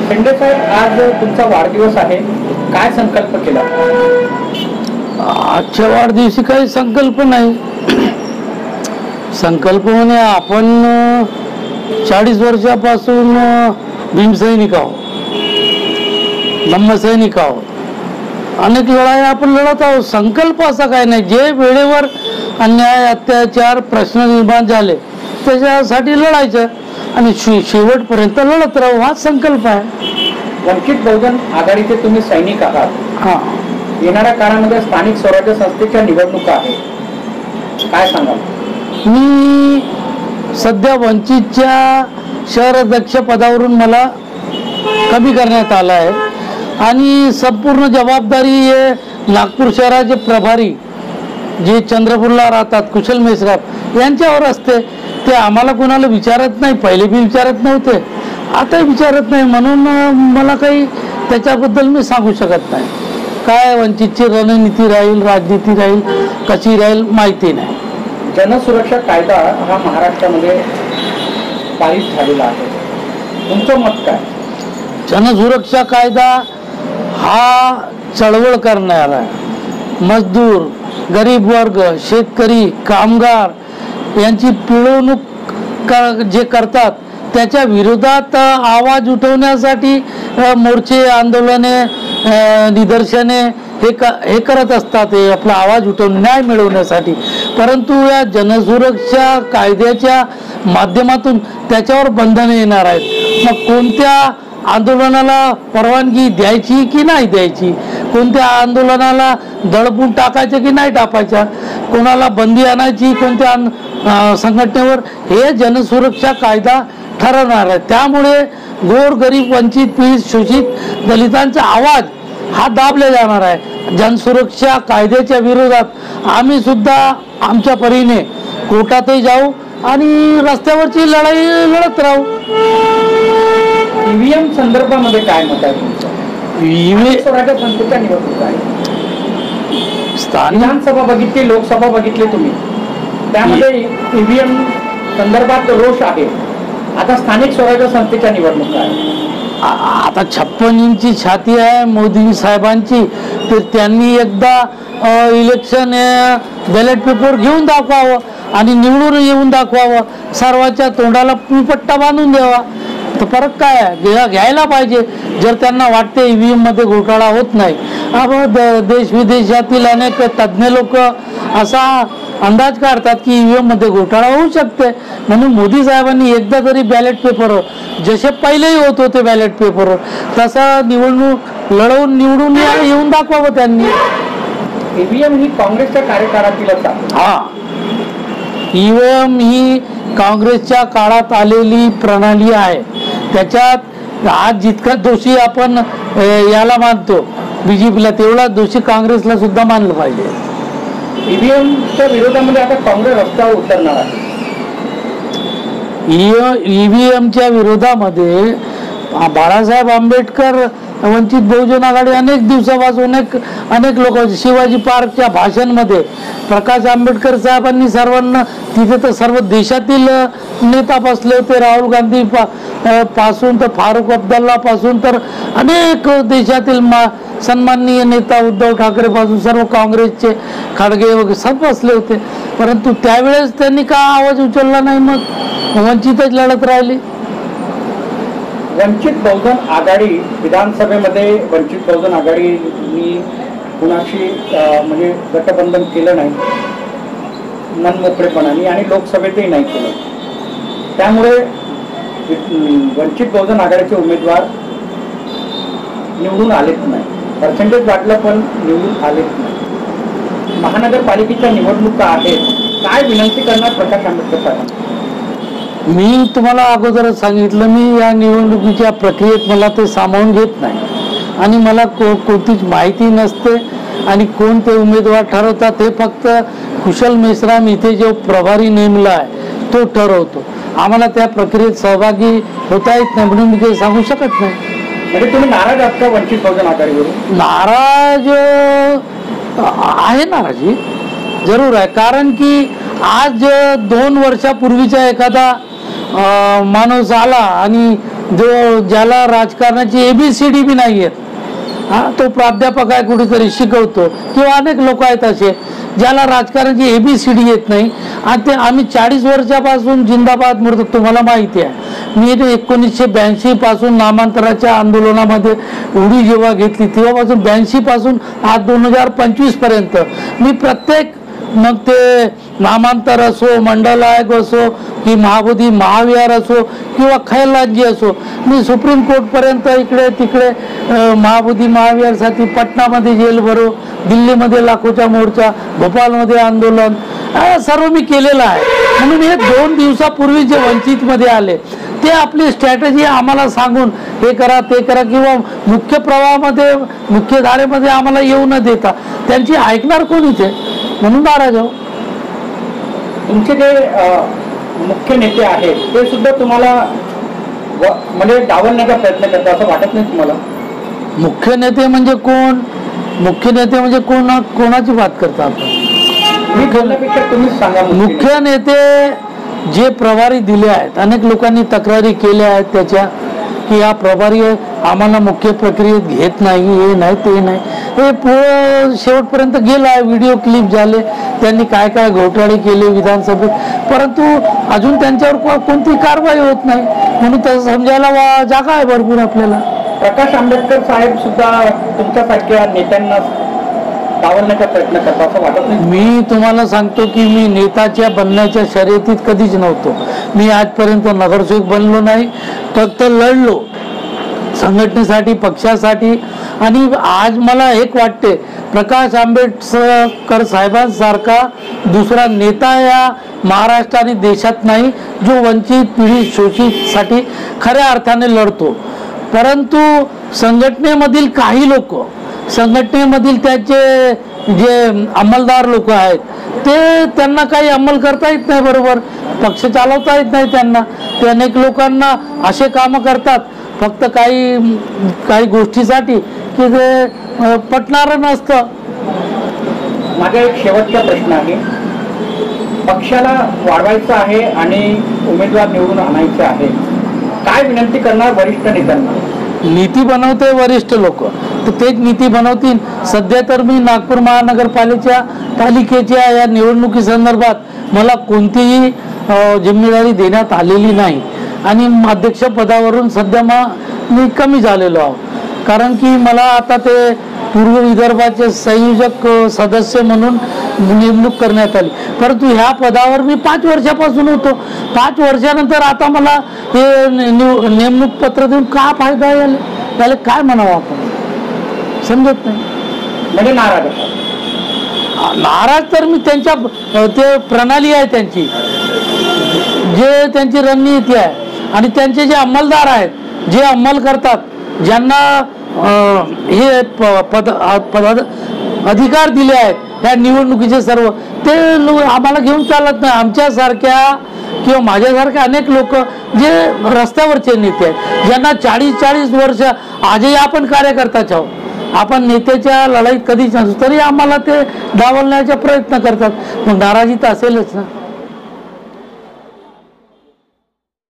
शेंडे साहेब, आज तुमचा वाढदिवस आहे, काय संकल्प केला? आजच्या वाढदिवशी काही संकल्प नाही. संकल्प म्हणजे आपण 40 वर्षापासून भीमसैनिक आहोत, धम्मसैनिक आहोत. अनेक लढाई आपण लढत आहोत. संकल्प असा काय नाही. जे वेळेवर अन्याय, अत्याचार, प्रश्न निर्माण झाले त्याच्यासाठी लढायचं आणि शेवटपर्यंत लढत राहू, हा संकल्प आहे. वंचित बहुजन आघाडीचे तुम्ही सैनिक आहात. हा, येणाऱ्या काळामध्ये स्थानिक स्वराज्य संस्थेच्या निवडणुका आहेत, काय सांगाल? मी सध्या वंचितच्या शहर अध्यक्ष पदावरून मला कमी करण्यात आलं आहे आणि संपूर्ण जबाबदारी हे नागपूर शहराचे प्रभारी जे चंद्रपूरला राहतात कुशल मेश्राम यांच्यावर असते. ते आम्हाला कोणाला विचारत नाही, पहिले बी विचारत नव्हते, आता विचारत नाही, म्हणून मला काही त्याच्याबद्दल मी सांगू शकत नाही. काय वंचितची रणनीती राहील, राजनीती राहील, कशी राहील माहिती नाही. जनसुरक्षा कायदा हा महाराष्ट्रामध्ये पारित झालेला आहे, तुमचं मत काय? जनसुरक्षा कायदा हा चळवळ करणारा, मजदूर, गरीब वर्ग, शेतकरी, कामगार यांची पिळवणूक जे करतात त्याच्या विरोधात आवाज उठवण्यासाठी मोर्चे, आंदोलने, निदर्शने हे करत असतात. हे आपला आवाज उठवून न्याय मिळवण्यासाठी. परंतु या जनसुरक्षा कायद्याच्या माध्यमातून त्याच्यावर बंधने येणार आहेत. मग कोणत्या आंदोलनाला परवानगी द्यायची की नाही द्यायची, कोणत्या आंदोलनाला दडपून टाकायचं की नाही टाकायचं, कोणाला बंदी आणायची कोणत्या संघटनेवर, हे जनसुरक्षा कायदा ठरवणार आहे. त्यामुळे गोरगरीब, वंचित, पीडित, शोषित दलितांचा आवाज हा दाबले जाणार आहे. जनसुरक्षा कायद्याच्या विरोधात आम्ही सुद्धा आमच्या परीने कोर्टातही जाऊ आणि रस्त्यावरची लढाई लढत राहू. ईव्हीएम संदर्भामध्ये काय मत आहे तुमचं? स्वराज्य संस्थेच्या निवडणूक आहे, विधानसभा बघितली, लोकसभा बघितली तुम्ही, त्यामध्ये ईव्हीएम संदर्भात रोष आहे. आता स्थानिक स्वराज्य संस्थेच्या निवडणुका आहे. आता 56 इंची छाती आहे मोदी साहेबांची, तर त्यांनी एकदा इलेक्शन बॅलेट पेपर घेऊन दाखवावं आणि निवडून येऊन दाखवावं. सर्वांच्या तोंडाला पट्टा बांधून द्यावा. तर फरक काय आहे, घ्यायला पाहिजे. जर त्यांना वाटते ईव्हीएम मध्ये घोटाळा होत नाही, देश विदेशातील अनेक तज्ज्ञ लोक असा अंदाज काढतात की ईव्हीएम मध्ये घोटाळा होऊ शकते. म्हणून मोदी साहेबांनी एकदा तरी बॅलेट पेपरवर, जसे पहिलेही होत होते बॅलेट पेपरवर, तसं निवडणूक लढवून निवडून येऊन दाखवावं त्यांनी. ईव्हीएम ही काँग्रेसच्या कार्यकाळातीलच आहे. हा, ईव्हीएम ही काँग्रेसच्या काळात आलेली प्रणाली आहे. त्याच्यात आज जितका दोषी आपण याला मानतो बीजेपीला, तेवढा दोषी काँग्रेसला सुद्धा मानलं पाहिजे. ईव्हीएमच्या विरोधामध्ये आता काँग्रेस रस्त्यावर उतरणार आहे. ईव्हीएमच्या विरोधामध्ये बाळासाहेब आंबेडकर, वंचित बहुजन आघाडी अनेक दिवसापासून अनेक लोक, शिवाजी पार्कच्या भाषणमध्ये प्रकाश आंबेडकर साहेबांनी सर्वांना, तिथे तर सर्व देशातील नेता बसले होते, राहुल गांधी पासून तर फारुख अब्दुल्ला पासून तर अनेक देशातील सन्माननीय नेता उद्धव ठाकरे पासून सर्व काँग्रेसचे खाडगे वगैरे सब बसले होते. परंतु त्यावेळेस त्यांनी का आवाज उचलला नाही, मग वंचितच लढत राहिली. वंचित बहुजन आघाडी विधानसभेमध्ये वंचित बहुजन आघाडीनी कुणाशी म्हणजे गठबंधन केलं नाही मनमोकळेपणाने आणि लोकसभेतही नाही केलं. त्यामुळे वंचित बहुजन आघाडीचे उमेदवार निवडून आलेच नाही. पर्सेंटेज वाटलं पण निवडून आलेच नाही. महानगरपालिकेच्या निवडणुका आहेत, काय विनंती करणार प्रकाश आंबेडकर साहेब? मी तुम्हाला अगोदरच सांगितलं, मी या निवडणुकीच्या प्रक्रियेत मला ते सामावून घेत नाही आणि मला कोणतीच माहिती नसते आणि कोण ते उमेदवार ठरवतात हे फक्त कुशल मेश्राम इथे जो प्रभारी नेमला आहे तो ठरवतो. आम्हाला त्या प्रक्रियेत सहभागी होता येत नाही, म्हणून मी काही सांगू शकत नाही. म्हणजे तुम्ही नाराज आहात का वंचित बहुजन आघाडीवरून? नाराज आहे, नाराजी जरूर आहे. कारण की आज 2 वर्षापूर्वीचा एखादा माणूस आला आणि जो ज्याला राजकारणाची ABCD बी नाही येत, हा तो प्राध्यापक आहे, कुठेतरी शिकवतो, किंवा अनेक लोक आहेत असे ज्याला राजकारणाची ABCD येत नाही. आणि ते आम्ही 40 वर्षापासून जिंदाबाद मरतो. तुम्हाला माहिती आहे मी 1982 पासून नामांतराच्या आंदोलनामध्ये उडी जेव्हा घेतली तेव्हापासून 82 पासून आज 2025 पर्यंत मी प्रत्येक, मग ते नामांतर असो, मंडल आयोग असो, की महाबोधी महाविहार असो किंवा खैरलांजी असो, मी सुप्रीम कोर्टपर्यंत इकडे तिकडे महाबोधी महाविहारसाठी पटनामध्ये जेल भरो, दिल्लीमध्ये लाखोचा मोर्चा, भोपाळमध्ये आंदोलन, सर्व मी केलेलं आहे. म्हणून हे 2 दिवसापूर्वी जे वंचितमध्ये आले ते आपली स्ट्रॅटेजी आम्हाला सांगून हे करा ते करा, किंवा मुख्य प्रवाहामध्ये मुख्य धारेमध्ये आम्हाला येऊ न देता त्यांची ऐकणार कोण इथे, म्हणून नाराज आहो. तुमचे जे मुख्य नेते आहेत ते सुद्धा तुम्हाला म्हणजे डावलण्याचा प्रयत्न करतात असं वाटत नाही तुम्हाला? मुख्य नेते म्हणजे कोण? मुख्य नेते म्हणजे कोणाची बात करता आपण? मी बोलण्यापेक्षा तुम्हीच सांगा. मुख्य नेते जे प्रभारी दिले आहेत, अनेक लोकांनी तक्रारी केल्या आहेत त्याच्या, की हा प्रभारी आम्हाला मुख्य प्रक्रियेत घेत नाही, हे नाही ते नाही, हे पुढं शेवटपर्यंत गेलं आहे. व्हिडिओ क्लिप झाले, त्यांनी काय काय घोटाळे केले विधानसभेत, परंतु अजून त्यांच्यावर कोणती कारवाई होत नाही. म्हणून तसं समजायला जागा आहे भरपूर आपल्याला. प्रकाश आंबेडकर साहेब सुद्धा तुमच्यासारख्या नेत्यांना डावलण्याचा प्रयत्न करतात असं वाटत नाही? मी तुम्हाला सांगतो की मी नेताच्या बनण्याच्या शर्यतीत कधीच नव्हतो. मी आजपर्यंत नगरसेवक बनलो नाही, फक्त लढलो संघटनेसाठी, पक्षासाठी. आणि आज मला एक वाटते, प्रकाश आंबेडकर साहेबांसारखा दुसरा नेता या महाराष्ट्र आणि देशात नाही जो वंचित पीडित शोषितसाठी खऱ्या अर्थाने लढतो. परंतु संघटनेमधील काही लोक, संघटनेमधील त्याचे जे अंमलदार लोक आहेत त्यांना काही अंमल करता येत नाही, बरोबर पक्ष चालवता येत नाही त्यांना. ते अनेक लोकांना असे कामं करतात फक्त काही गोष्टीसाठी की ते पटणारं नसतं. माझा एक शेवटचा प्रश्न आहे, पक्षाला वाढवायचं आहे आणि उमेदवार निवडून आणायचे आहे, काय विनंती करणार वरिष्ठ नेत्यांना? नीती बनवते वरिष्ठ लोक, तर तेच नीती बनवतील. सध्या तर मी नागपूर महानगरपालिकेच्या या निवडणुकीसंदर्भात मला कोणतीही जिम्मेदारी देण्यात आलेली नाही आणि अध्यक्षपदावरून सध्या मी कमी झालेलो आहो. कारण की मला आता ते पूर्व विदर्भाचे संयोजक सदस्य म्हणून नेमणूक करण्यात आली, परंतु ह्या पदावर मी 5 वर्षापासून होतो. 5 वर्षानंतर आता मला हे नेमणूक पत्र देऊन का फायदा आहे, त्याला काय म्हणावं आपण, समजत नाही. म्हणजे नाराज तर मी त्यांच्या ते प्रणाली आहे त्यांची, जे त्यांची रणनीती आहे आणि त्यांचे जे अंमलदार आहेत, जे अंमल करतात, ज्यांना हे अधिकार दिले आहेत ह्या निवडणुकीचे सर्व, ते आम्हाला घेऊन चालत नाही. आमच्यासारख्या किंवा माझ्यासारख्या अनेक लोक जे रस्त्यावरचे नेते आहेत, ज्यांना 40-40 वर्ष, आजही आपण कार्यकर्ताच आहोत, आपण नेत्याच्या लढाईत कधीच नसतो, तरी आम्हाला ते डावलण्याचा प्रयत्न करतात. मग नाराजी तर असेलच ना.